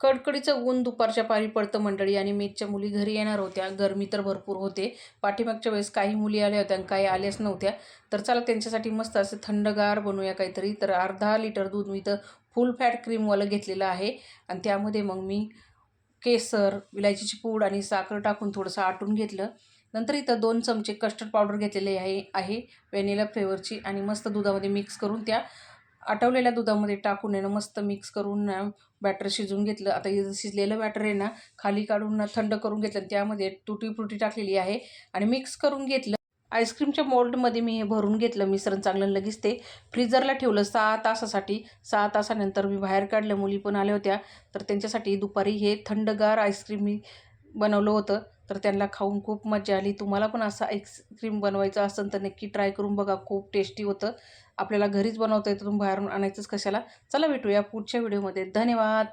कडकडीचं ऊन दुपारच्या पारी पडतं मंडळी आणि मेसच्या मुली घरी येणार होत्या. गरमी तर भरपूर होते. पाठीमागच्या वेळेस काही मुली आल्या होत्या आणि काही आल्याच नव्हत्या. तर चला त्यांच्यासाठी मस्त असं थंडगार बनवूया काहीतरी. तर अर्धा लिटर दूध मी इथं फुल फॅट क्रीमवालं घेतलेलं आहे आणि त्यामध्ये मग मी केसर, विलायचीची पूड आणि साखर टाकून थोडंसं आटून घेतलं. नंतर इथं 2 चमचे कस्टर्ड पावडर घेतलेली आहे व्हॅनिला फ्लेवरची आणि मस्त दुधामध्ये मिक्स करून त्या आटवलेल्या दुधामध्ये टाकून आहे ना मस्त मिक्स करून ना बॅटर शिजवून घेतलं. आता हे शिजलेलं बॅटर आहे ना खाली काढून ना थंड करून घेतलं. त्यामध्ये तुटी फ्रुटी टाकलेली आहे आणि मिक्स करून घेतलं. आईस्क्रीमच्या मोल्डमध्ये मी हे भरून घेतलं मिश्रण चांगलं. लगेच ते फ्रीजरला ठेवलं 6 तासासाठी. 6 तासानंतर मी बाहेर काढलं. मुली पण आल्या होत्या तर त्यांच्यासाठी दुपारी हे थंडगार आईस्क्रीम मी बनवलं होतं. तर त्यांना खाऊन खूप मजा आली. तुम्हाला पण असं आईस्क्रीम बनवायचं असेल तर नक्की ट्राय करून बघा. खूप टेस्टी होतं. आपल्याला घरीच बनवता येतं, तुम्ही बाहेरून आणायचंच कशाला. चला भेटूया पुढच्या व्हिडिओमध्ये. धन्यवाद.